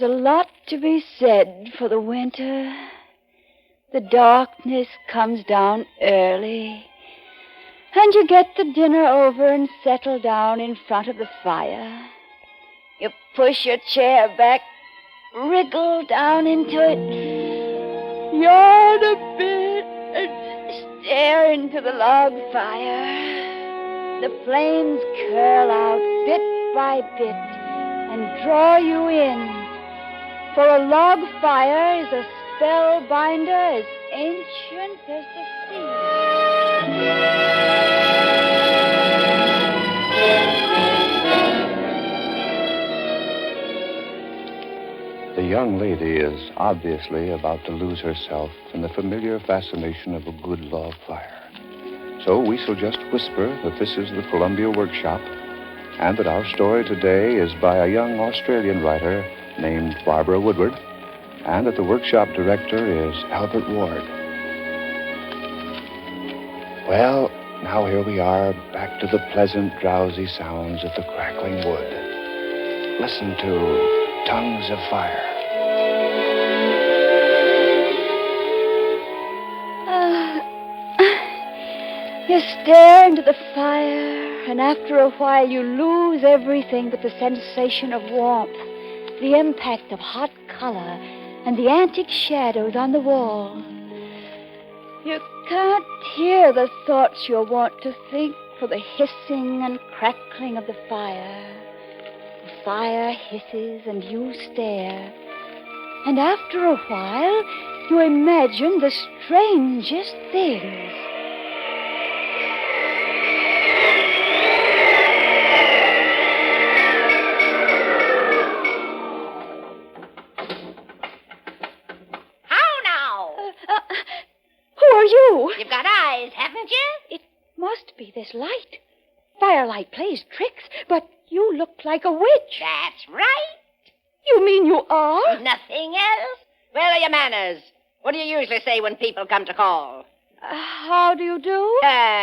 There's a lot to be said for the winter. The darkness comes down early, and you get the dinner over and settle down in front of the fire. You push your chair back, wriggle down into it, yawn a bit, and stare into the log fire. The flames curl out bit by bit and draw you in. For a log fire is a spellbinder as ancient as the sea. The young lady is obviously about to lose herself in the familiar fascination of a good log fire. So we shall just whisper that this is the Columbia Workshop, and that our story today is by a young Australian writer named Barbara Woodward, and that the workshop director is Albert Ward. Well, now here we are, back to the pleasant, drowsy sounds of the crackling wood. Listen to Tongues of Fire. You stare into the fire, and after a while you lose everything but the sensation of warmth, the impact of hot color, and the antique shadows on the wall. You can't hear the thoughts you want to think for the hissing and crackling of the fire. The fire hisses and you stare. And after a while, you imagine the strangest things. You've got eyes, haven't you? It must be this light. Firelight plays tricks, but you look like a witch. That's right. You mean you are? Nothing else? Where are your manners? What do you usually say when people come to call? How do you do?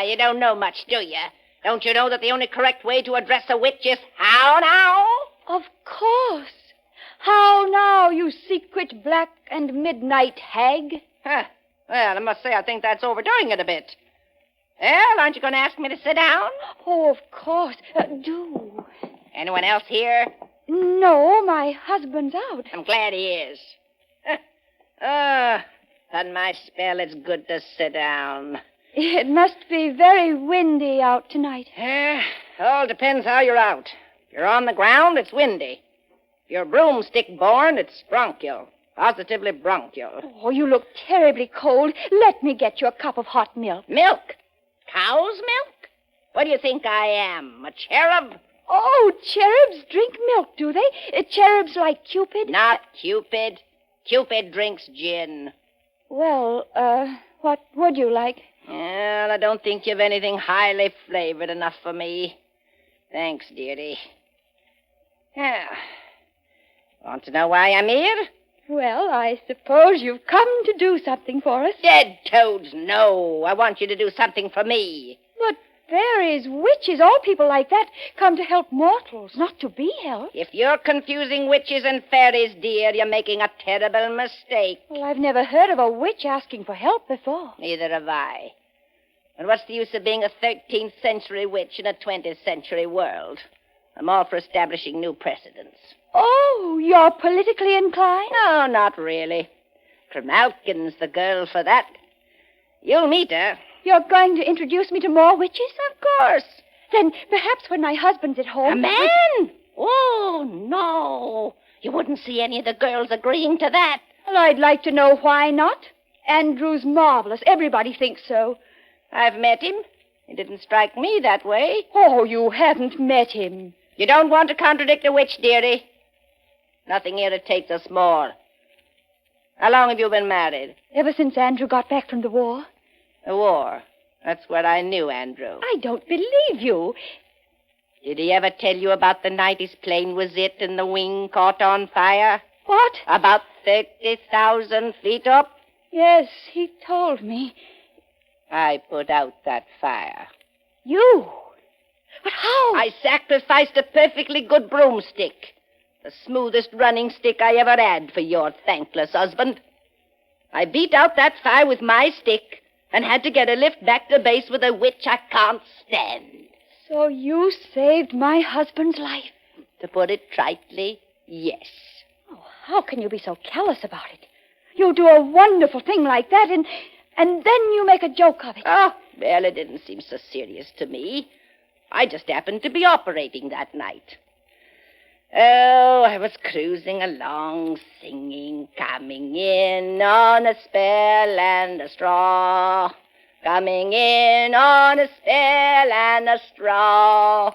You don't know much, do you? Don't you know that the only correct way to address a witch is how now? Of course. How now, you secret black and midnight hag? Huh. Well, I must say I think that's overdoing it a bit. Well, aren't you going to ask me to sit down? Oh, of course. Do. Anyone else here? No, my husband's out. I'm glad he is. On my spell, it's good to sit down. It must be very windy out tonight. All depends how you're out. If you're on the ground, it's windy. If you're broomstick born, it's bronchial. Positively bronchial. Oh, you look terribly cold. Let me get you a cup of hot milk. Milk? Cow's milk? What do you think I am, a cherub? Oh, cherubs drink milk, do they? Cherubs like Cupid? Not Cupid. Cupid drinks gin. Well, what would you like? Well, I don't think you've anything highly flavored enough for me. Thanks, dearie. Want to know why I'm here? Well, I suppose you've come to do something for us. Dead toads, no. I want you to do something for me. But fairies, witches, all people like that come to help mortals, not to be helped. If you're confusing witches and fairies, dear, you're making a terrible mistake. Well, I've never heard of a witch asking for help before. Neither have I. And what's the use of being a 13th century witch in a 20th century world? I'm all for establishing new precedents. Oh, you're politically inclined? No, not really. Tremalkin's the girl for that. You'll meet her. You're going to introduce me to more witches? Of course. Then perhaps when my husband's at home... A man? Oh, no. You wouldn't see any of the girls agreeing to that. Well, I'd like to know why not. Andrew's marvelous. Everybody thinks so. I've met him. He didn't strike me that way. Oh, you haven't met him. You don't want to contradict a witch, dearie. Nothing irritates us more. How long have you been married? Ever since Andrew got back from the war. The war? That's where I knew Andrew. I don't believe you. Did he ever tell you about the night his plane was hit and the wing caught on fire? What? About 30,000 feet up? Yes, he told me. I put out that fire. You? But how? I sacrificed a perfectly good broomstick. The smoothest running stick I ever had for your thankless husband. I beat out that fire with my stick and had to get a lift back to base with a witch I can't stand. So you saved my husband's life? To put it tritely, yes. Oh, how can you be so callous about it? You do a wonderful thing like that, and then you make a joke of it. Oh, well, it didn't seem so serious to me. I just happened to be operating that night. Oh, I was cruising along, singing, coming in on a spell and a straw. Coming in on a spell and a straw.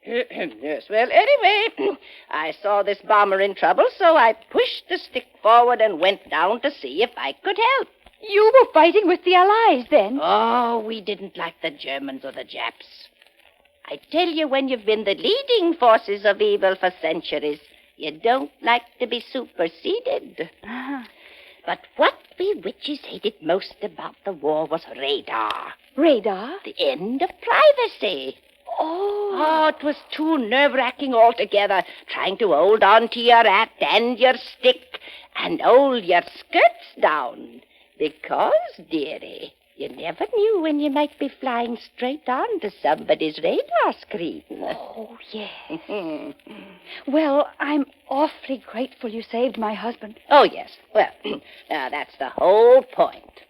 Yes, well, anyway, I saw this bomber in trouble, so I pushed the stick forward and went down to see if I could help. You were fighting with the Allies then? Oh, we didn't like the Germans or the Japs. I tell you, when you've been the leading forces of evil for centuries, you don't like to be superseded. But what we witches hated most about the war was radar. Radar? The end of privacy. Oh, it was too nerve-wracking altogether, trying to hold on to your hat and your stick and hold your skirts down. Because, dearie, you never knew when you might be flying straight on to somebody's radar screen. Oh, yes. Well, I'm awfully grateful you saved my husband. Oh, yes. Well, now that's the whole point.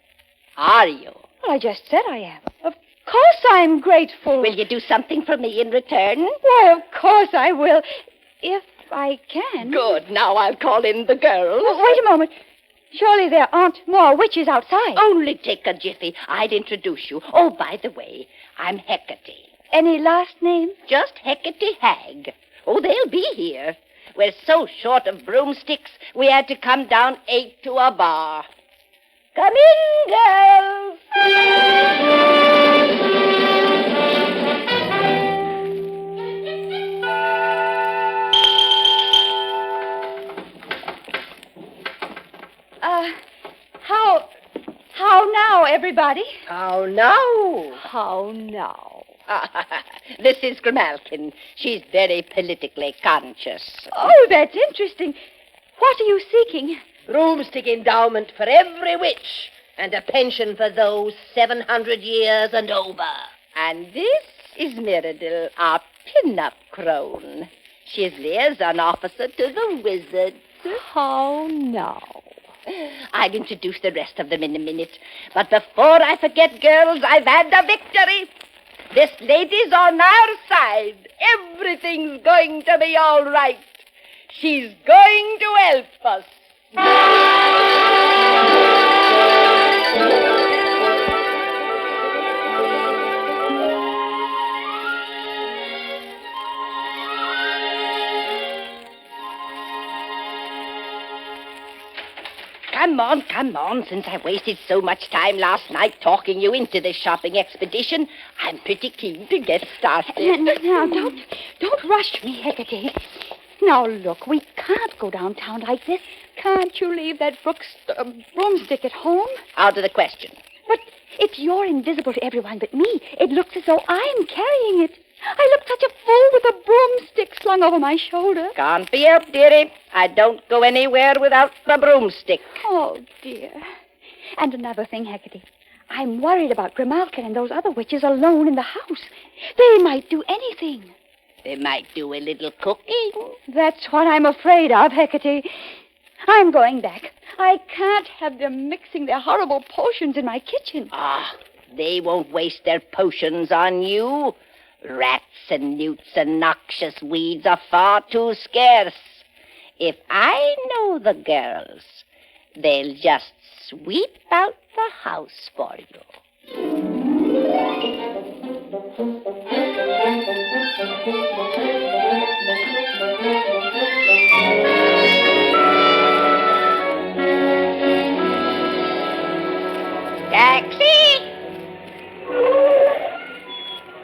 Are you? Well, I just said I am. Of course I'm grateful. Will you do something for me in return? Why, of course I will. If I can. Good. Now I'll call in the girls. Oh, wait a moment. Surely there aren't more witches outside. Only take a jiffy. I'd introduce you. Oh, by the way, I'm Hecate. Any last name? Just Hecate Hag. Oh, they'll be here. We're so short of broomsticks, we had to come down 8 to a bar. Come in, girls. How now, everybody? How now? How now? This is Grimalkin. She's very politically conscious. Oh, that's interesting. What are you seeking? Broomstick endowment for every witch, and a pension for those 700 years and over. And this is Mirabel, our pin-up crone. She's liaison officer to the wizards. How now? I'll introduce the rest of them in a minute. But before I forget, girls, I've had a victory. This lady's on our side. Everything's going to be all right. She's going to help us. Come on, since I wasted so much time last night talking you into this shopping expedition, I'm pretty keen to get started. Now, don't rush me, Hecate. Now, look, we can't go downtown like this. Can't you leave that broomstick at home? Out of the question. But if you're invisible to everyone but me, it looks as though I'm carrying it. I look such a fool with a broomstick slung over my shoulder. Can't be helped, dearie. I don't go anywhere without the broomstick. Oh, dear. And another thing, Hecate. I'm worried about Grimalkin and those other witches alone in the house. They might do anything. They might do a little cooking. That's what I'm afraid of, Hecate. I'm going back. I can't have them mixing their horrible potions in my kitchen. They won't waste their potions on you. Rats and newts and noxious weeds are far too scarce. If I know the girls, they'll just sweep out the house for you. Taxi!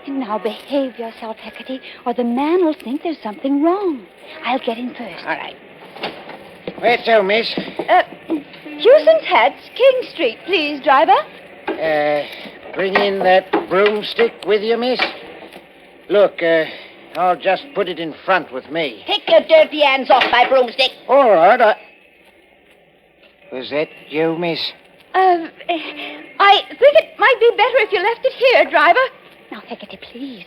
Now behave yourself, Hecate, or the man will think there's something wrong. I'll get in first. All right. Where to, miss? Hewson's Hats, King Street, please, driver. Bring in that broomstick with you, miss. Look, I'll just put it in front with me. Take your dirty hands off my broomstick. All right, Was that you, miss? I think it might be better if you left it here, driver. Now, Hecate, please.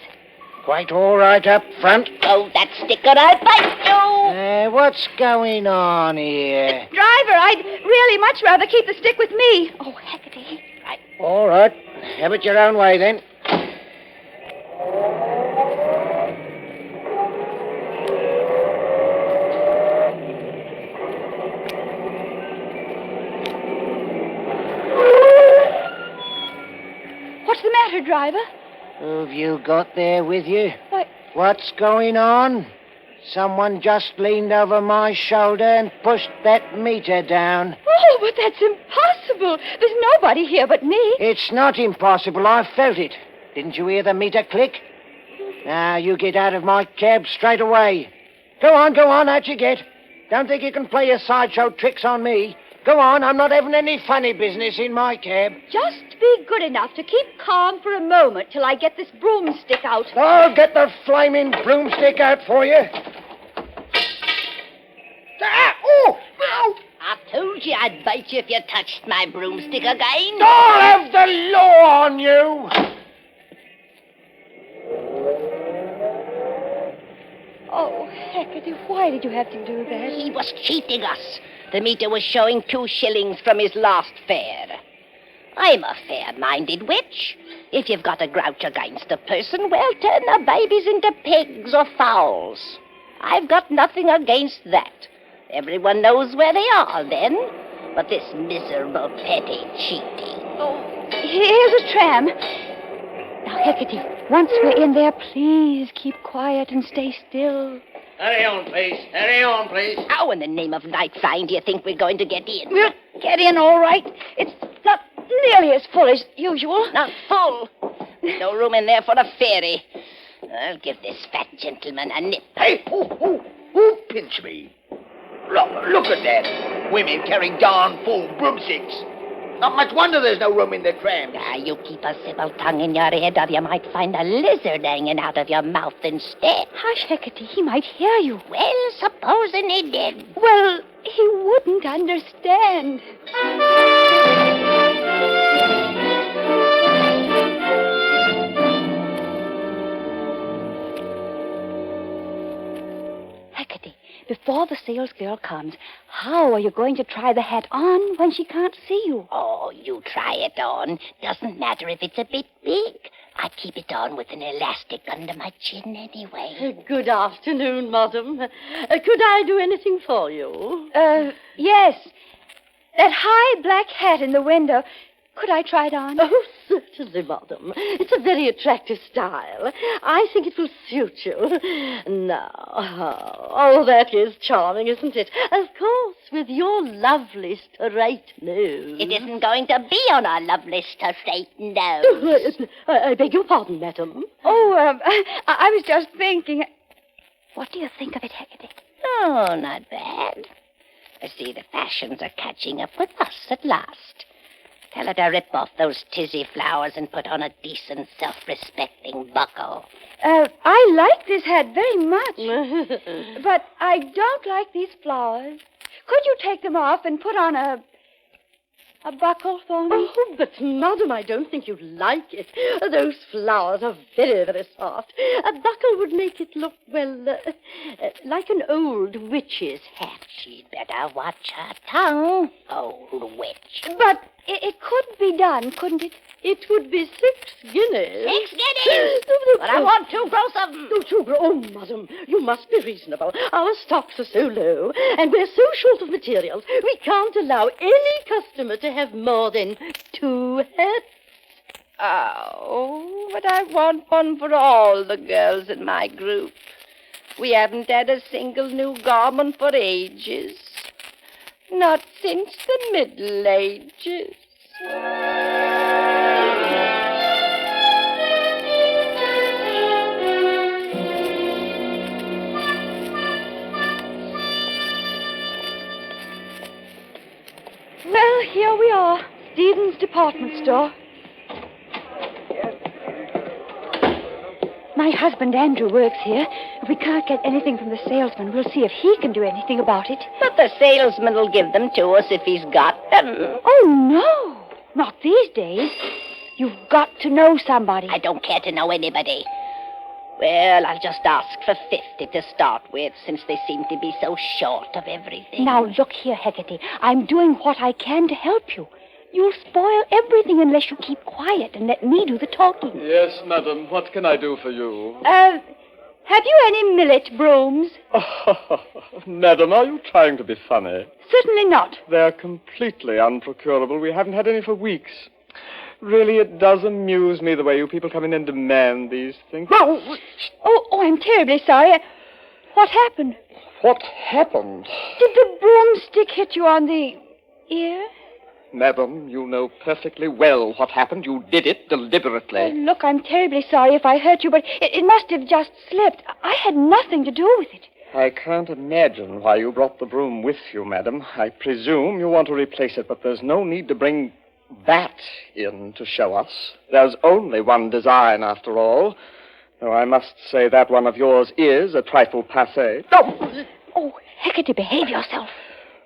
Quite all right up front? Oh, that sticker, I'll bite you. What's going on here? Driver, I'd really much rather keep the stick with me. Oh, Hecate. Right. All right. Have it your own way, then. What's the matter, driver? Who've you got there with you? Why- What's going on? Someone just leaned over my shoulder and pushed that meter down. Oh, but that's impossible. There's nobody here but me. It's not impossible. I felt it. Didn't you hear the meter click? Now, you get out of my cab straight away. Go on, out you get. Don't think you can play your sideshow tricks on me. Go on, I'm not having any funny business in my cab. Just be good enough to keep calm for a moment till I get this broomstick out. I'll get the flaming broomstick out for you. Oh! Ow! I told you I'd bite you if you touched my broomstick again. I'll have the law on you! Oh, Hecate, why did you have to do that? He was cheating us. The meter was showing 2 shillings from his last fare. I'm a fair-minded witch. If you've got a grouch against a person, well, turn the babies into pigs or fowls. I've got nothing against that. Everyone knows where they are then. But this miserable petty cheating. Oh, here's a tram. Now, Hecate, once we're in there, please keep quiet and stay still. Hurry on, please. Hurry on, please. How in the name of night flying do you think we're going to get in? We'll get in all right. It's not nearly as full as usual. Not full. No room in there for a fairy. I'll give this fat gentleman a nip. Hey, who pinch me? Look at that. Women carrying darn full broomsticks. Not much wonder there's no room in the tram. Ah, you keep a civil tongue in your head or you might find a lizard hanging out of your mouth instead. Hush, Hecate, he might hear you. Well, supposing he did. Well, he wouldn't understand. Hecate, before the salesgirl comes, how are you going to try the hat on when she can't see you? Oh, you try it on. Doesn't matter if it's a bit big. I keep it on with an elastic under my chin anyway. Good afternoon, madam. Could I do anything for you? Yes. That high black hat in the window. Could I try it on? Oh, certainly, madam. It's a very attractive style. I think it will suit you. Now, oh, that is charming, isn't it? Of course, with your lovely straight nose. It isn't going to be on our lovely straight nose. I beg your pardon, madam. Oh, I was just thinking. What do you think of it, Hecate? Oh, not bad. I see the fashions are catching up with us at last. Tell her to rip off those tizzy flowers and put on a decent, self-respecting buckle. I like this hat very much. But I don't like these flowers. Could you take them off and put on a buckle for me? Oh, but, madam, I don't think you'd like it. Those flowers are very, very soft. A buckle would make it look, well, like an old witch's hat. She'd better watch her tongue, old witch. But it could be done, couldn't it? It would be 6 guineas. 6 guineas? But I want 2 gross of them. Oh, madam, you must be reasonable. Our stocks are so low, and we're so short of materials, we can't allow any customer to have more than 2 hats. Oh, but I want one for all the girls in my group. We haven't had a single new garment for ages. Not since the Middle Ages. Well, here we are. Stevens Department Store. My husband, Andrew, works here. If we can't get anything from the salesman, we'll see if he can do anything about it. But the salesman will give them to us if he's got them. Oh, no. Not these days. You've got to know somebody. I don't care to know anybody. Well, I'll just ask for 50 to start with, since they seem to be so short of everything. Now, look here, Hecate. I'm doing what I can to help you. You'll spoil everything unless you keep quiet and let me do the talking. Yes, madam. What can I do for you? Have you any millet brooms? Madam, are you trying to be funny? Certainly not. They're completely unprocurable. We haven't had any for weeks. Really, it does amuse me the way you people come in and demand these things. Oh, I'm terribly sorry. What happened? What happened? Did the broomstick hit you on the ear? Madam, you know perfectly well what happened. You did it deliberately. Oh, look, I'm terribly sorry if I hurt you, but it must have just slipped. I had nothing to do with it. I can't imagine why you brought the broom with you, madam. I presume you want to replace it, but there's no need to bring that in to show us. There's only one design, after all. Though I must say that one of yours is a trifle passé. Oh, Hecate, behave yourself.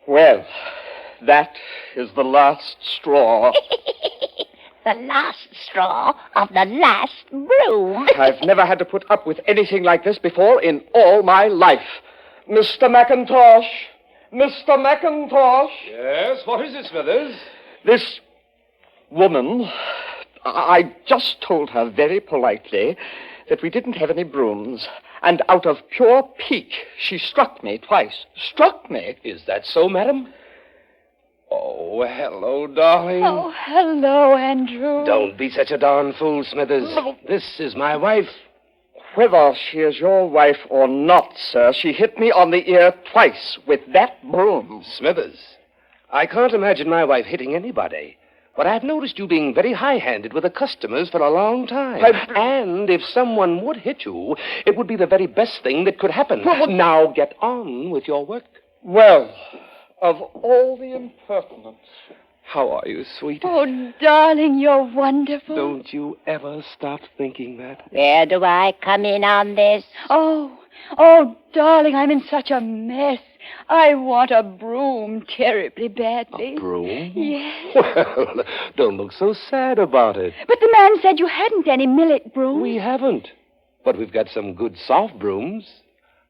Well, that is the last straw. The last straw of the last broom. I've never had to put up with anything like this before in all my life. Mr. McIntosh! Mr. McIntosh! Yes, what is it, Smithers? This woman, I just told her very politely that we didn't have any brooms. And out of pure pique, she struck me twice. Struck me. Is that so, madam? Oh, hello, darling. Oh, hello, Andrew. Don't be such a darn fool, Smithers. This is my wife. Whether she is your wife or not, sir, she hit me on the ear twice with that broom. Smithers, I can't imagine my wife hitting anybody. But I've noticed you being very high-handed with the customers for a long time. And if someone would hit you, it would be the very best thing that could happen. Now get on with your work. Well, of all the impertinence. How are you, sweetie? Oh, darling, you're wonderful. Don't you ever stop thinking that? Where do I come in on this? Oh, darling, I'm in such a mess. I want a broom terribly badly. A broom? Yes. Well, don't look so sad about it. But the man said you hadn't any millet brooms. We haven't. But we've got some good soft brooms.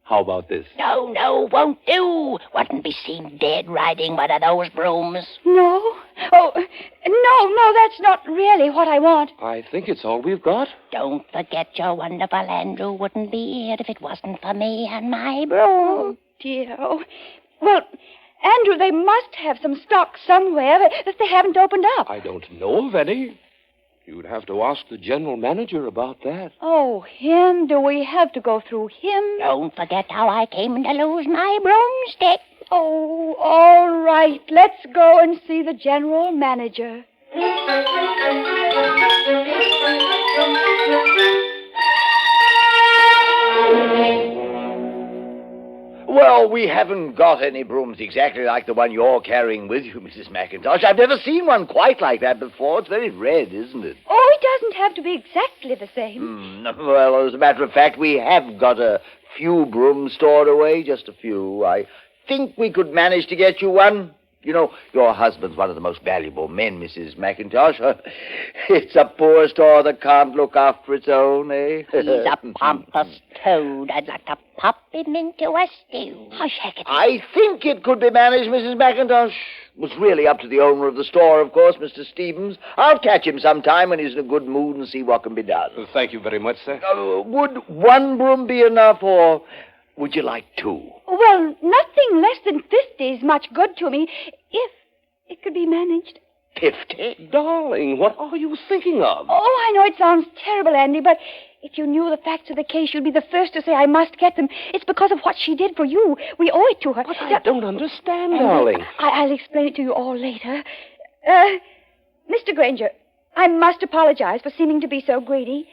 How about this? No, won't do. Wouldn't be seen dead riding one of those brooms. No? Oh, no, that's not really what I want. I think it's all we've got. Don't forget your wonderful Andrew wouldn't be here if it wasn't for me and my broom. Oh, dear. Oh. Well, Andrew, they must have some stock somewhere that they haven't opened up. I don't know of any. You'd have to ask the general manager about that. Oh, him? Do we have to go through him? Don't forget how I came to lose my broomstick. Oh, all right. Let's go and see the general manager. Well, we haven't got any brooms exactly like the one you're carrying with you, Mrs. McIntosh. I've never seen one quite like that before. It's very red, isn't it? Oh, it doesn't have to be exactly the same. Well, as a matter of fact, we have got a few brooms stored away, just a few. I think we could manage to get you one. You know, your husband's one of the most valuable men, Mrs. McIntosh. It's a poor store that can't look after its own, eh? He's a pompous toad. I'd like to pop him into a stew. Hush, Hecate. I think it could be managed, Mrs. McIntosh. It was really up to the owner of the store, of course, Mr. Stevens. I'll catch him sometime when he's in a good mood and see what can be done. Thank you very much, sir. Would one broom be enough, or would you like two? Well, nothing less than 50 is much good to me, if it could be managed. 50? Darling, what are you thinking of? Oh, I know it sounds terrible, Andy, but if you knew the facts of the case, you'd be the first to say I must get them. It's because of what she did for you. We owe it to her. But I don't understand, Andy, darling. I'll explain it to you all later. Mr. Granger, I must apologize for seeming to be so greedy.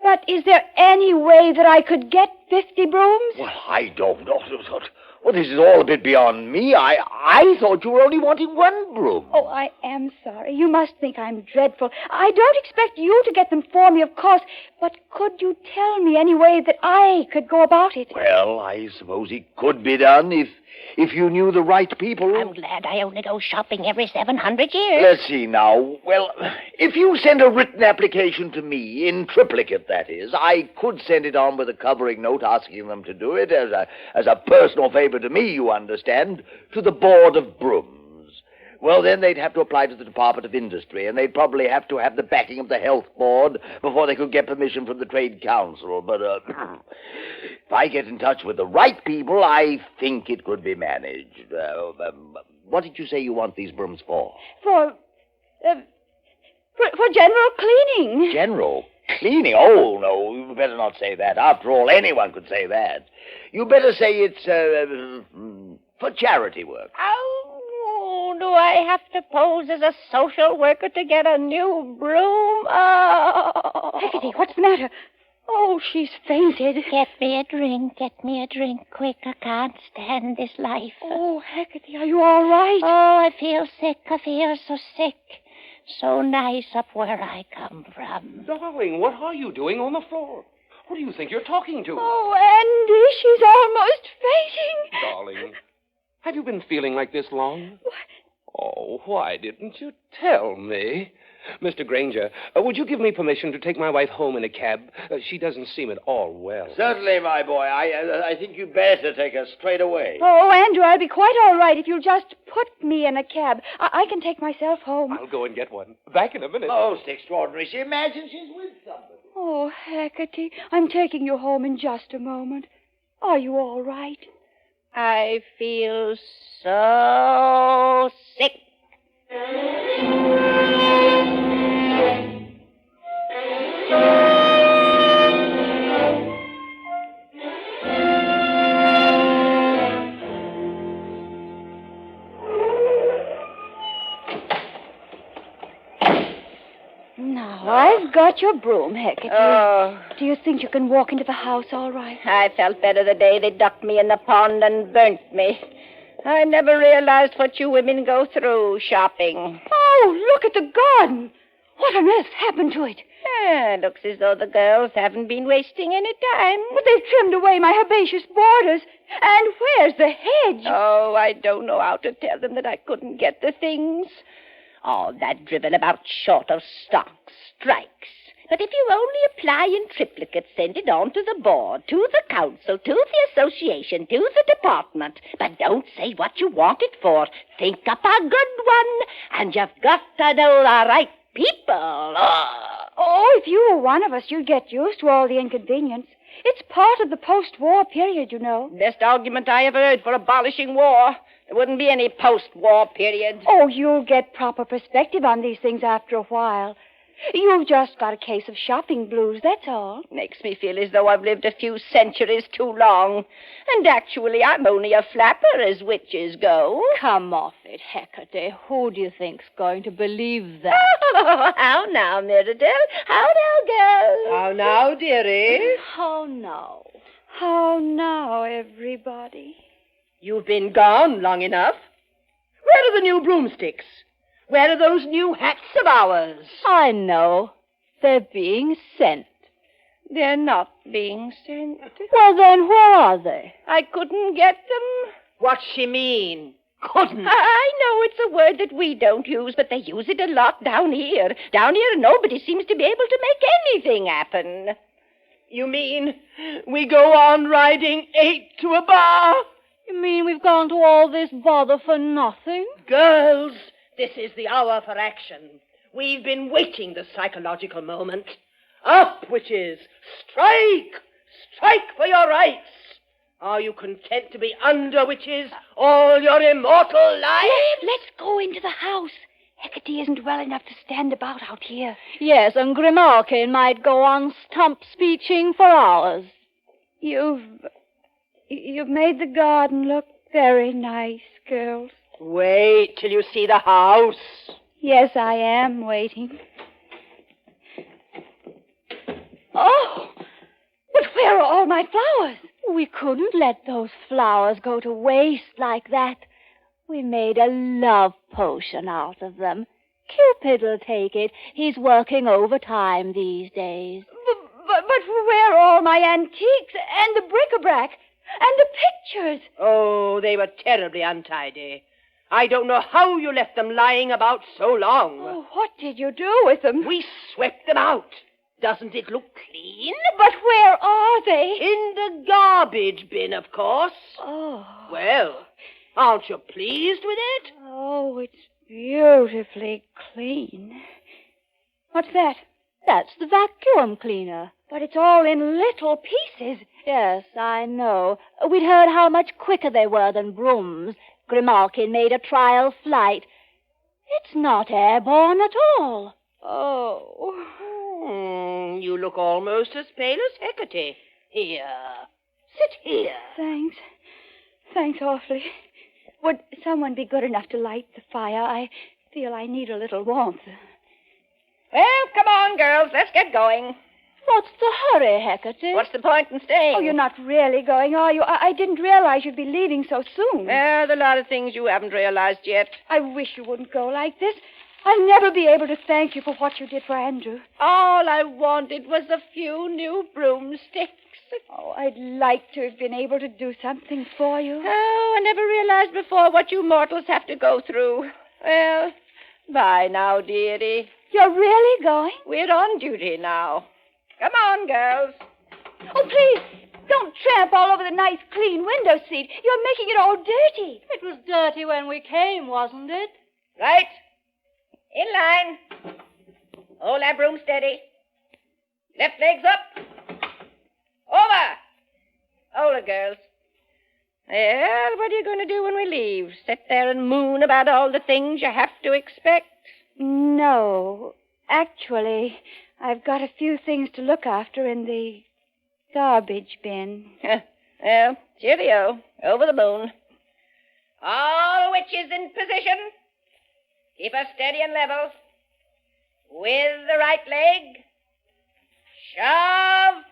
But is there any way that I could get 50 brooms? Well, I don't know. Well, this is all a bit beyond me. I thought you were only wanting one broom. Oh, I am sorry. You must think I'm dreadful. I don't expect you to get them for me, of course. But could you tell me any way that I could go about it? Well, I suppose it could be done if you knew the right people. I'm glad I only go shopping every 700 years. Let's see now. Well, if you send a written application to me, in triplicate, that is, I could send it on with a covering note asking them to do it as a personal favor to me, you understand, to the Board of Brooms. Well, then they'd have to apply to the Department of Industry, and they'd probably have to have the backing of the Health Board before they could get permission from the Trade Council. But if I get in touch with the right people, I think it could be managed. What did you say you want these brooms for? For general cleaning. General cleaning? Oh, no, you better not say that. After all, anyone could say that. You better say it's for charity work. Oh, do I have to pose as a social worker to get a new broom? Oh. Hecate, what's the matter? Oh, she's fainted. Get me a drink, quick. I can't stand this life. Oh, Hecate, are you all right? Oh, I feel sick. I feel so sick. So nice up where I come from. Darling, what are you doing on the floor? Who do you think you're talking to? Oh, Andy, she's almost fainting. Darling, have you been feeling like this long? Oh, why didn't you tell me? Mr. Granger, would you give me permission to take my wife home in a cab? She doesn't seem at all well. Certainly, my boy. I think you'd better take her straight away. Oh, Andrew, I'll be quite all right if you'll just put me in a cab. I can take myself home. I'll go and get one. Back in a minute. Most extraordinary. She imagines she's with somebody. Oh, Hecate, I'm taking you home in just a moment. Are you all right? I feel so sick. Now, I've got your broom, Hecate. Oh, Do you think you can walk into the house all right? I felt better the day they ducked me in the pond and burnt me. I never realized what you women go through shopping. Oh, look at the garden. What on earth happened to it? Looks as though the girls haven't been wasting any time. But they've trimmed away my herbaceous borders. And where's the hedge? Oh, I don't know how to tell them that I couldn't get the things. All that drivel about short of stock strikes. But if you only apply in triplicate, send it on to the board, to the council, to the association, to the department. But don't say what you want it for. Think up a good one, and you've got to know the right people. Oh, if you were one of us, you'd get used to all the inconvenience. It's part of the post-war period, you know. Best argument I ever heard for abolishing war. There wouldn't be any post-war period. Oh, you'll get proper perspective on these things after a while. You've just got a case of shopping blues, that's all. Makes me feel as though I've lived a few centuries too long. And actually, I'm only a flapper, as witches go. Come off it, Hecate. Who do you think's going to believe that? Oh, how now, Mirabel? How now, girl? How now, dearie? Oh, no. How now, everybody? You've been gone long enough. Where are the new broomsticks? Where are those new hats of ours? I know. They're being sent. They're not being sent. Well, then, where are they? I couldn't get them. What's she mean? Couldn't. I know it's a word that we don't use, but they use it a lot down here. Down here, nobody seems to be able to make anything happen. You mean we go on riding 8 to a bar? You mean we've gone to all this bother for nothing? Girls, this is the hour for action. We've been waiting the psychological moment. Up, witches! Strike! Strike for your rights! Are you content to be under witches all your immortal life? Let's go into the house. Hecate isn't well enough to stand about out here. Yes, and Grimalkin might go on stump speeching for hours. You've made the garden look very nice, girls. Wait till you see the house. Yes, I am waiting. Oh, but where are all my flowers? We couldn't let those flowers go to waste like that. We made a love potion out of them. Cupid'll take it. He's working overtime these days. But where are all my antiques and the bric-a-brac and the pictures? Oh, they were terribly untidy. I don't know how you left them lying about so long. Oh, what did you do with them? We swept them out. Doesn't it look clean? But where are they? In the garbage bin, of course. Oh. Well, aren't you pleased with it? Oh, it's beautifully clean. What's that? That's the vacuum cleaner. But it's all in little pieces. Yes, I know. We'd heard how much quicker they were than brooms. Grimalkin made a trial flight. It's not airborne at all. Oh. You look almost as pale as Hecate. Here. Sit here. Thanks. Thanks awfully. Would someone be good enough to light the fire? I feel I need a little warmth. Well, come on, girls. Let's get going. What's the hurry, Hecate? What's the point in staying? Oh, you're not really going, are you? I didn't realize you'd be leaving so soon. There's a lot of things you haven't realized yet. I wish you wouldn't go like this. I'll never be able to thank you for what you did for Andrew. All I wanted was a few new broomsticks. Oh, I'd like to have been able to do something for you. Oh, I never realized before what you mortals have to go through. Well, bye now, dearie. You're really going? We're on duty now. Come on, girls. Oh, please, don't tramp all over the nice, clean window seat. You're making it all dirty. It was dirty when we came, wasn't it? Right. In line. Hold that broom steady. Left legs up. Over. Hold it, girls. Well, what are you going to do when we leave? Sit there and moon about all the things you have to expect? No. Actually, I've got a few things to look after in the garbage bin. Well, cheerio. Over the moon. All witches in position. Keep her steady and level. With the right leg. Shove.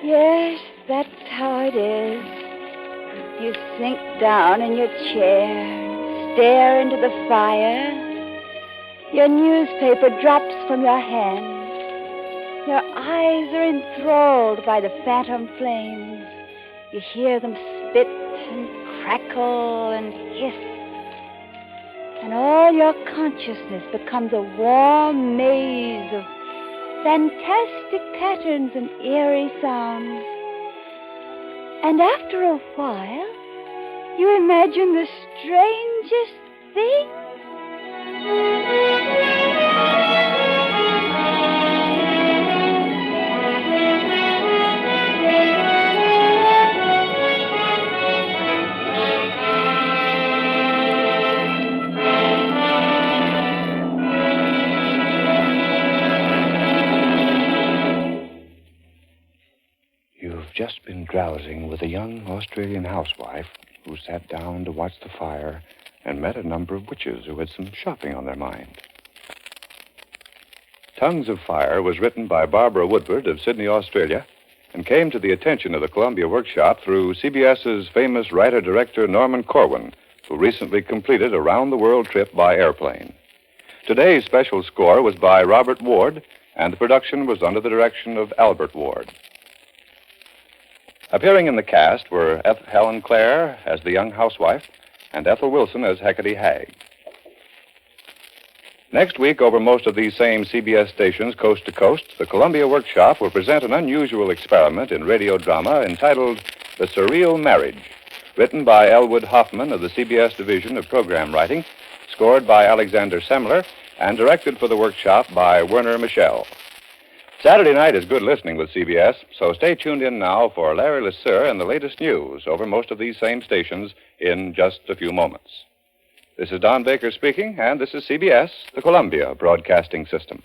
Yes, that's how it is. You sink down in your chair, stare into the fire. Your newspaper drops from your hand. Your eyes are enthralled by the phantom flames. You hear them spit and crackle and hiss. And all your consciousness becomes a warm maze of fantastic patterns and eerie sounds. And after a while, you imagine the strangest thing. You've just been drowsing with a young Australian housewife who sat down to watch the fire and met a number of witches who had some shopping on their mind. Tongues of Fire was written by Barbara Woodward of Sydney, Australia, and came to the attention of the Columbia Workshop through CBS's famous writer-director Norman Corwin, who recently completed a round-the-world trip by airplane. Today's special score was by Robert Ward, and the production was under the direction of Albert Ward. Appearing in the cast were Helen Clare as the young housewife and Ethel Wilson as Hecate Hagg. Next week, over most of these same CBS stations coast to coast, the Columbia Workshop will present an unusual experiment in radio drama entitled The Surreal Marriage, written by Elwood Hoffman of the CBS Division of Program Writing, scored by Alexander Semler, and directed for the Workshop by Werner Michel. Saturday night is good listening with CBS, so stay tuned in now for Larry LeSueur and the latest news over most of these same stations in just a few moments. This is Don Baker speaking, and this is CBS, the Columbia Broadcasting System.